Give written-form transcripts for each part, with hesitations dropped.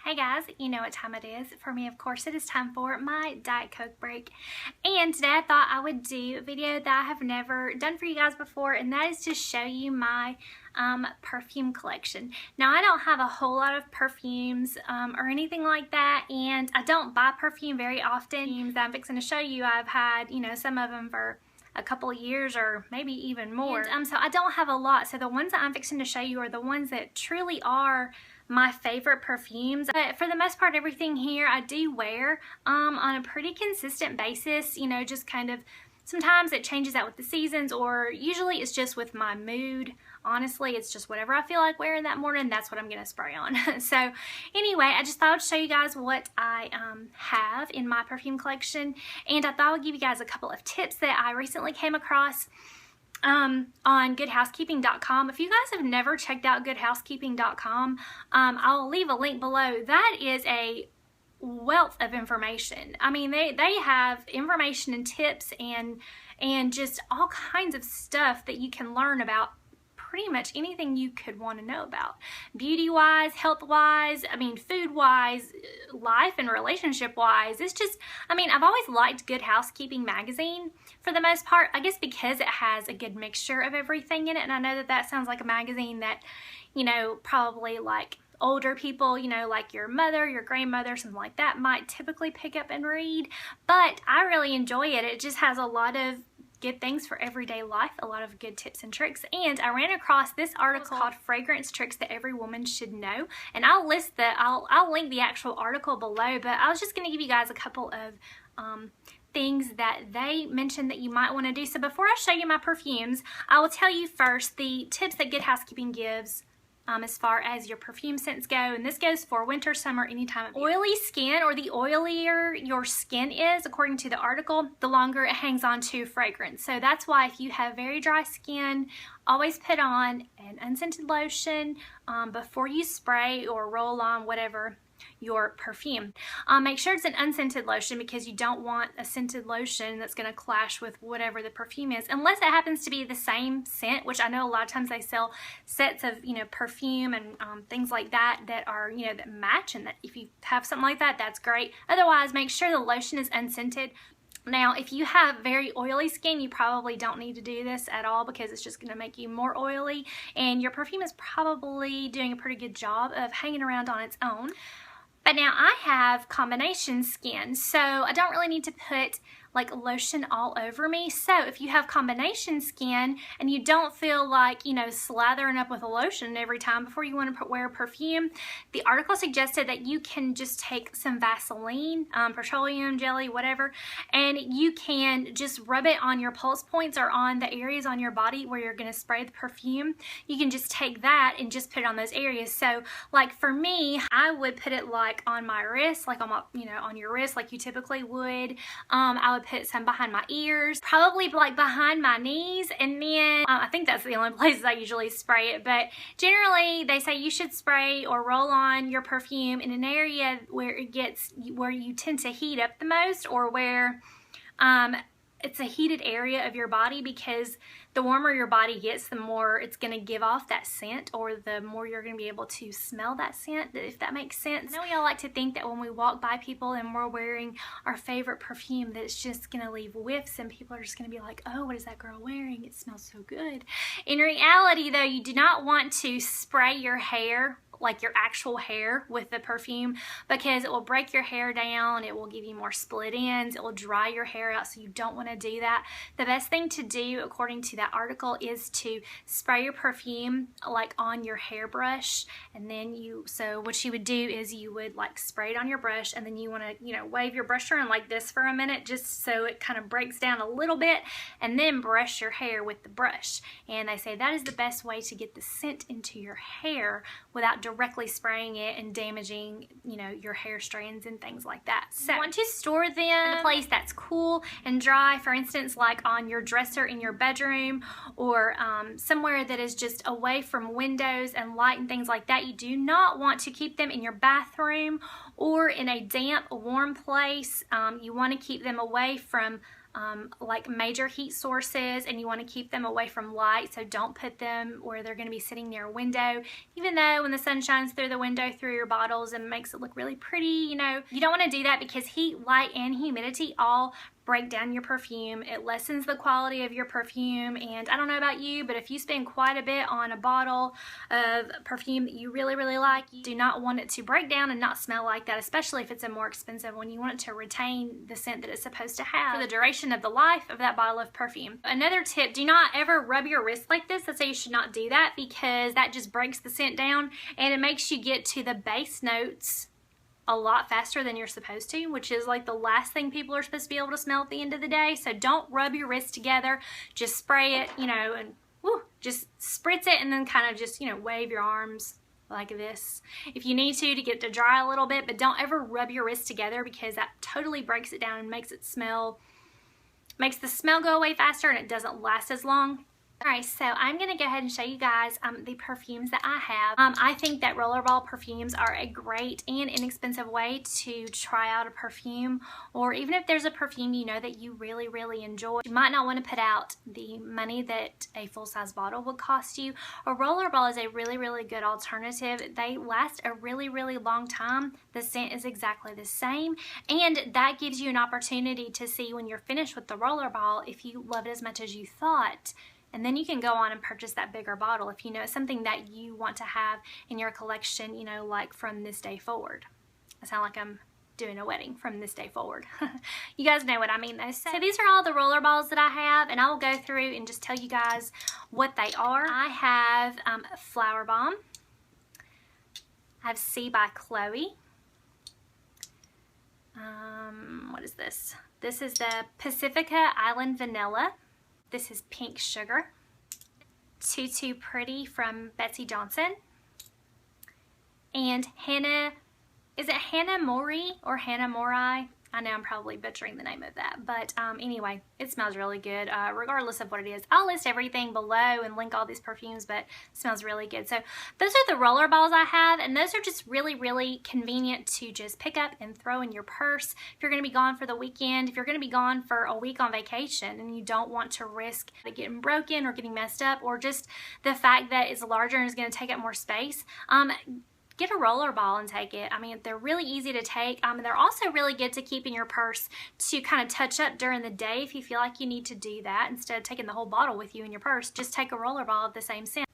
Hey guys, you know what time it is. For me, of course, it is time for my Diet Coke break. And today I thought I would do a video that I have never done for you guys before, and that is to show you my perfume collection. Now, I don't have a whole lot of perfumes or anything like that, and I don't buy perfume very often. That I'm fixing to show you, I've had, you know, some of them for a couple of years or maybe even more. And, so I don't have a lot. So the ones that I'm fixing to show you are the ones that truly are my favorite perfumes. But for the most part, everything here I do wear on a pretty consistent basis, you know, just kind of sometimes it changes out with the seasons, or usually it's just with my mood. Honestly, it's just whatever I feel like wearing that morning, that's what I'm gonna spray on. So anyway, I just thought I'd show you guys what I have in my perfume collection, and I thought I would give you guys a couple of tips that I recently came across on goodhousekeeping.com. If you guys have never checked out goodhousekeeping.com, I'll leave a link below. That is a wealth of information. I mean, they have information and tips and just all kinds of stuff that you can learn about pretty much anything you could want to know about. Beauty-wise, health-wise, I mean, food-wise, life and relationship-wise. It's just, I mean, I've always liked Good Housekeeping magazine for the most part, I guess because it has a good mixture of everything in it. And I know that that sounds like a magazine that, you know, probably like older people, you know, like your mother, your grandmother, something like that might typically pick up and read. But I really enjoy it. It just has a lot of good things for everyday life, a lot of good tips and tricks. And I ran across this article called Fragrance Tricks That Every Woman Should Know, and I'll link the actual article below, but I was just going to give you guys a couple of things that they mentioned that you might want to do. So before I show you my perfumes, I will tell you first the tips that Good Housekeeping gives as far as your perfume scents go, and this goes for winter, summer, any time of year. Oily skin, or the oilier your skin is, according to the article, the longer it hangs on to fragrance. So that's why if you have very dry skin, always put on an unscented lotion before you spray or roll on whatever your perfume. Make sure it's an unscented lotion, because you don't want a scented lotion that's going to clash with whatever the perfume is, unless it happens to be the same scent, which I know a lot of times they sell sets of, you know, perfume and things like that that are, you know, that match, and that if you have something like that, that's great. Otherwise, make sure the lotion is unscented. Now, if you have very oily skin, you probably don't need to do this at all, because it's just going to make you more oily, and your perfume is probably doing a pretty good job of hanging around on its own. But now I have combination skin, so I don't really need to put like lotion all over me. So if you have combination skin and you don't feel like, you know, slathering up with a lotion every time before you want to wear perfume, the article suggested that you can just take some Vaseline, petroleum jelly, whatever, and you can just rub it on your pulse points or on the areas on your body where you're going to spray the perfume. You can just take that and just put it on those areas. So like for me, I would put it like on my wrist, like on my, you know, on your wrist like you typically would. I would put some behind my ears, probably like behind my knees, and then I think that's the only places I usually spray it. But generally they say you should spray or roll on your perfume in an area where where you tend to heat up the most, or where it's a heated area of your body, because the warmer your body gets, the more it's going to give off that scent, or the more you're going to be able to smell that scent, if that makes sense. I know we all like to think that when we walk by people and we're wearing our favorite perfume, that it's just going to leave whiffs and people are just going to be like, oh, what is that girl wearing? It smells so good. In reality, though, you do not want to spray your hair, like your actual hair, with the perfume, because it will break your hair down, it will give you more split ends, it will dry your hair out, so you don't want to do that. The best thing to do, according to that article, is to spray your perfume like on your hairbrush, and then so what you would do is you would like spray it on your brush, and then you want to, you know, wave your brush around like this for a minute, just so it kind of breaks down a little bit, and then brush your hair with the brush. And they say that is the best way to get the scent into your hair without directly spraying it and damaging, you know, your hair strands and things like that. So you want to store them in a place that's cool and dry, for instance like on your dresser in your bedroom, or somewhere that is just away from windows and light and things like that. You do not want to keep them in your bathroom or in a damp, warm place. You want to keep them away from like major heat sources, and you want to keep them away from light, so don't put them where they're going to be sitting near a window, even though when the sun shines through the window through your bottles and makes it look really pretty, you know, you don't want to do that because heat, light, and humidity all break down your perfume. It lessens the quality of your perfume, and I don't know about you, but if you spend quite a bit on a bottle of perfume that you really, really like, you do not want it to break down and not smell like that, especially if it's a more expensive one. You want it to retain the scent that it's supposed to have for the duration of the life of that bottle of perfume. Another tip, do not ever rub your wrist like this. I'd say you should not do that because that just breaks the scent down and it makes you get to the base notes a lot faster than you're supposed to, which is like the last thing people are supposed to be able to smell at the end of the day. So don't rub your wrists together, just spray it, you know, and woo, just spritz it and then kind of just, you know, wave your arms like this if you need to get it to dry a little bit, but don't ever rub your wrists together because that totally breaks it down and makes the smell go away faster and it doesn't last as long. Alright, so I'm going to go ahead and show you guys the perfumes that I have. I think that Rollerball perfumes are a great and inexpensive way to try out a perfume, or even if there's a perfume you know that you really, really enjoy. You might not want to put out the money that a full-size bottle would cost you. A Rollerball is a really, really good alternative. They last a really, really long time. The scent is exactly the same, and that gives you an opportunity to see when you're finished with the Rollerball if you love it as much as you thought. And then you can go on and purchase that bigger bottle if you know it's something that you want to have in your collection, you know, like from this day forward. I sound like I'm doing a wedding from this day forward. You guys know what I mean though. So these are all the Rollerballs that I have, and I will go through and just tell you guys what they are. I have Flowerbomb. I have C by Chloe. What is this? This is the Pacifica Island Vanilla. This is Pink Sugar. Too Pretty from Betsy Johnson. And Hanae, is it Hanae Mori or Hanae Mori? I know I'm probably butchering the name of that, but anyway, it smells really good regardless of what it is. I'll list everything below and link all these perfumes, but it smells really good. So those are the Rollerballs I have, and those are just really, really convenient to just pick up and throw in your purse. If you're going to be gone for the weekend, if you're going to be gone for a week on vacation and you don't want to risk it getting broken or getting messed up, or just the fact that it's larger and is going to take up more space, get a Rollerball and take it. I mean, they're really easy to take. They're also really good to keep in your purse to kind of touch up during the day if you feel like you need to do that. Instead of taking the whole bottle with you in your purse, just take a Rollerball of the same scent.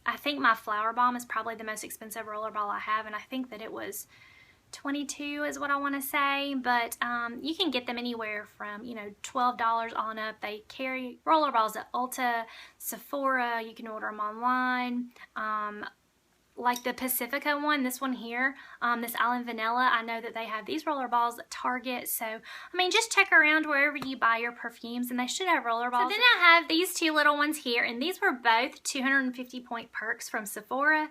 I think my Flowerbomb is probably the most expensive Rollerball I have, and I think that it was $22 is what I want to say, but you can get them anywhere from, you know, $12 on up. They carry Rollerballs at Ulta, Sephora. You can order them online. Like the Pacifica one, this one here, this Island Vanilla, I know that they have these Rollerballs at Target. So, I mean, just check around wherever you buy your perfumes and they should have Rollerballs. So then I have these two little ones here, and these were both 250 point perks from Sephora.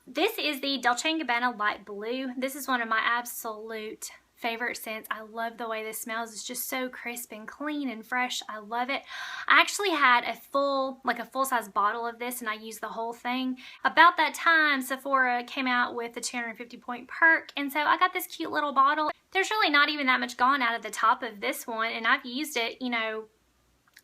This is the Dolce & Gabbana Light Blue. This is one of my absolute favorite scents. I love the way this smells. It's just so crisp and clean and fresh. I love it. I actually had a full-size bottle of this, and I used the whole thing. About that time, Sephora came out with the 250 point perk, and so I got this cute little bottle. There's really not even that much gone out of the top of this one, and I've used it, you know,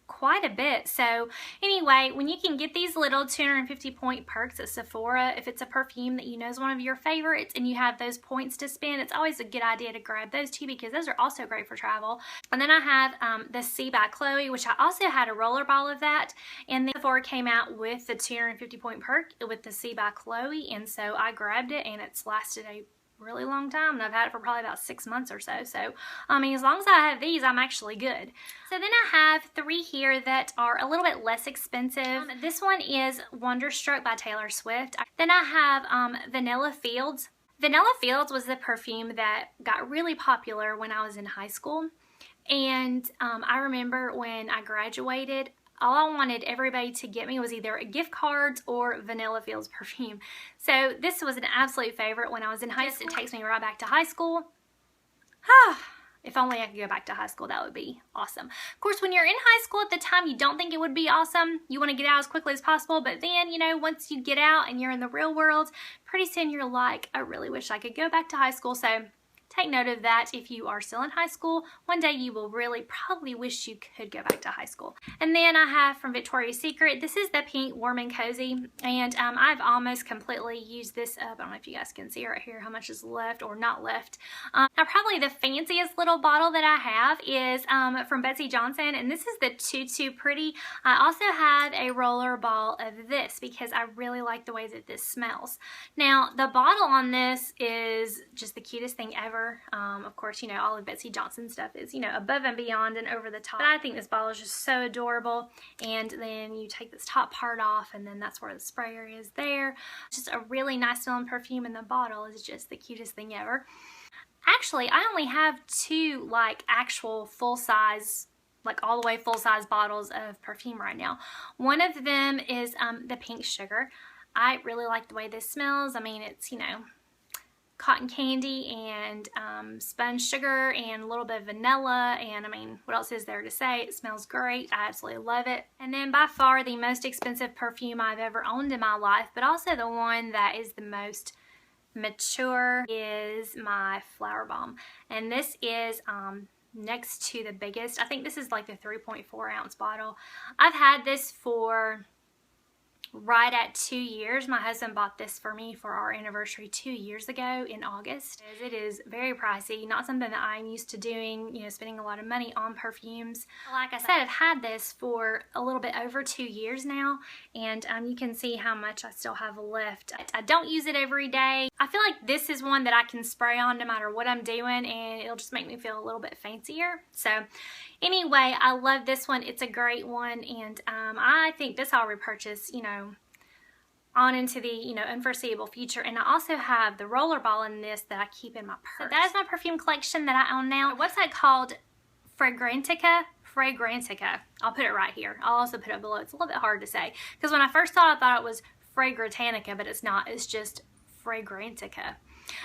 quite a bit. So anyway, when you can get these little 250 point perks at Sephora, if it's a perfume that you know is one of your favorites and you have those points to spend, it's always a good idea to grab those too, because those are also great for travel. And then I have the C by Chloe, which I also had a Rollerball of that, and then Sephora came out with the 250 point perk with the C by Chloe, and so I grabbed it, and it's lasted a really long time, and I've had it for probably about 6 months or so. So, I mean, as long as I have these, I'm actually good. So then I have three here that are a little bit less expensive. This one is Wonderstruck by Taylor Swift. Then I have Vanilla Fields. Vanilla Fields was the perfume that got really popular when I was in high school. And I remember when I graduated, all I wanted everybody to get me was either gift cards or Vanilla Fields perfume. So this was an absolute favorite when I was in high school. It takes me right back to high school. If only I could go back to high school, that would be awesome. Of course, when you're in high school at the time, you don't think it would be awesome. You want to get out as quickly as possible. But then, you know, once you get out and you're in the real world, pretty soon you're like, I really wish I could go back to high school. So take note of that. If you are still in high school, one day you will really probably wish you could go back to high school. And then I have from Victoria's Secret, this is the pink Warm and Cozy, and I've almost completely used this up. I don't know if you guys can see right here how much is left or not left. Now probably the fanciest little bottle that I have is from Betsy Johnson, and this is the Too Pretty. I also have a rollerball of this because I really like the way that this smells. Now the bottle on this is just the cutest thing ever. Of course, you know, all of Betsy Johnson stuff is, you know, above and beyond and over the top. But I think this bottle is just so adorable. And then you take this top part off, and then that's where the sprayer is there. Just a really nice smelling perfume, and the bottle is just the cutest thing ever. Actually, I only have two like actual full-size, like all the way full-size bottles of perfume right now. One of them is the Pink Sugar. I really like the way this smells. I mean, it's, you know, cotton candy and spun sugar and a little bit of vanilla, and I mean, what else is there to say? It smells great. I absolutely love it. And then by far the most expensive perfume I've ever owned in my life, but also the one that is the most mature, is my Flowerbomb. And this is next to the biggest. I think this is like the 3.4 ounce bottle. I've had this for right at 2 years. My husband bought this for me for our anniversary 2 years ago in August. It is very pricey, not something that I'm used to doing, you know, spending a lot of money on perfumes. Like I said, I've had this for a little bit over 2 years now, and you can see how much I still have left. I don't use it every day. I feel like this is one that I can spray on no matter what I'm doing, and it'll just make me feel a little bit fancier. So anyway, I love this one. It's a great one, and I think this I'll repurchase, you know, on into the, you know, unforeseeable future. And I also have the rollerball in this that I keep in my purse. So that is my perfume collection that I own now. A website called Fragrantica. I'll put it right here. I'll also put it below. It's a little bit hard to say because when I first thought it was Fragrantica, but it's not. It's just Fragrantica.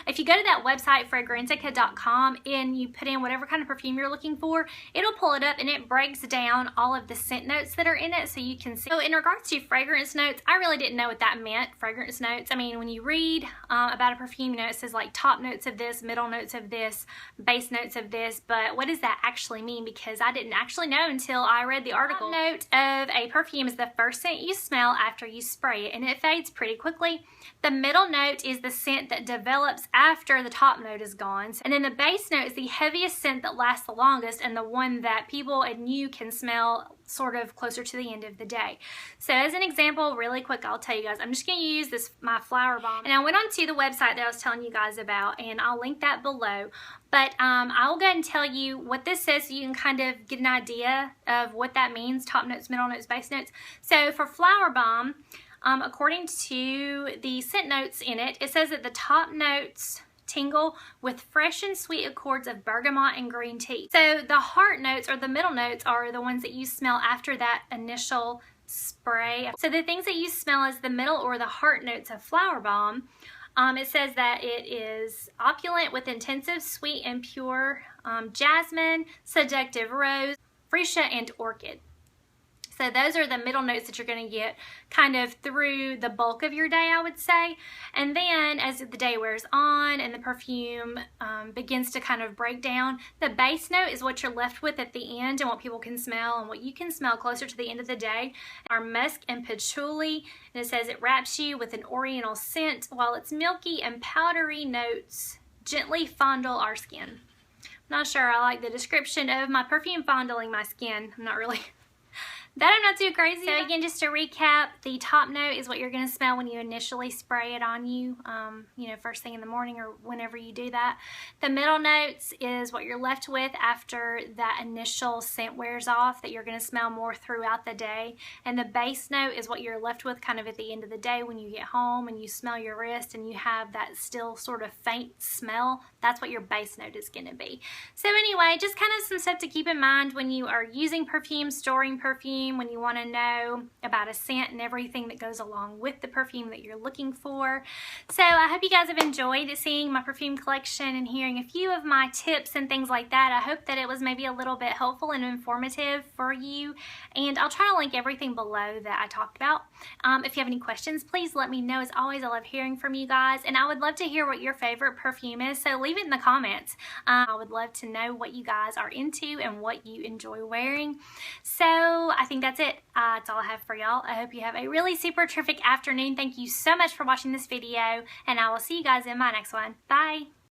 If you go to that website, Fragrantica.com, and you put in whatever kind of perfume you're looking for, it'll pull it up and it breaks down all of the scent notes that are in it so you can see. So in regards to fragrance notes, I really didn't know what that meant, fragrance notes. I mean, when you read about a perfume, you know, it says like top notes of this, middle notes of this, base notes of this, but what does that actually mean? Because I didn't actually know until I read the article. The note of a perfume is the first scent you smell after you spray it, and it fades pretty quickly. The middle note is the scent that develops after the top note is gone. And then the base note is the heaviest scent that lasts the longest and the one that people and you can smell sort of closer to the end of the day. So as an example, really quick, I'll tell you guys, I'm just going to use this, my Flowerbomb. And I went on to the website that I was telling you guys about, and I'll link that below. But I will go ahead and tell you what this says so you can kind of get an idea of what that means, top notes, middle notes, base notes. So for Flowerbomb, according to the scent notes in it, it says that the top notes tingle with fresh and sweet accords of bergamot and green tea. So the heart notes or the middle notes are the ones that you smell after that initial spray. So the things that you smell as the middle or the heart notes of Flowerbomb, it says that it is opulent with intensive, sweet, and pure jasmine, seductive rose, freesia, and orchid. So those are the middle notes that you're going to get kind of through the bulk of your day, I would say. And then as the day wears on and the perfume begins to kind of break down, the base note is what you're left with at the end and what people can smell and what you can smell closer to the end of the day are musk and patchouli. And it says it wraps you with an oriental scent while its milky and powdery notes gently fondle our skin. I'm not sure I like the description of my perfume fondling my skin. I'm not really... That I'm not too crazy. So again, just to recap, the top note is what you're going to smell when you initially spray it on you, you know, first thing in the morning or whenever you do that. The middle notes is what you're left with after that initial scent wears off that you're going to smell more throughout the day. And the base note is what you're left with kind of at the end of the day when you get home and you smell your wrist and you have that still sort of faint smell. That's what your base note is going to be. So anyway, just kind of some stuff to keep in mind when you are using perfume, storing perfume, perfume, when you want to know about a scent and everything that goes along with the perfume that you're looking for. So I hope you guys have enjoyed seeing my perfume collection and hearing a few of my tips and things like that. I hope that it was maybe a little bit helpful and informative for you, and I'll try to link everything below that I talked about. If you have any questions, please let me know. As always, I love hearing from you guys, and I would love to hear what your favorite perfume is, so leave it in the comments. I would love to know what you guys are into and what you enjoy wearing. So I think that's it. That's all I have for y'all. I hope you have a really super terrific afternoon. Thank you so much for watching this video, and I will see you guys in my next one. Bye.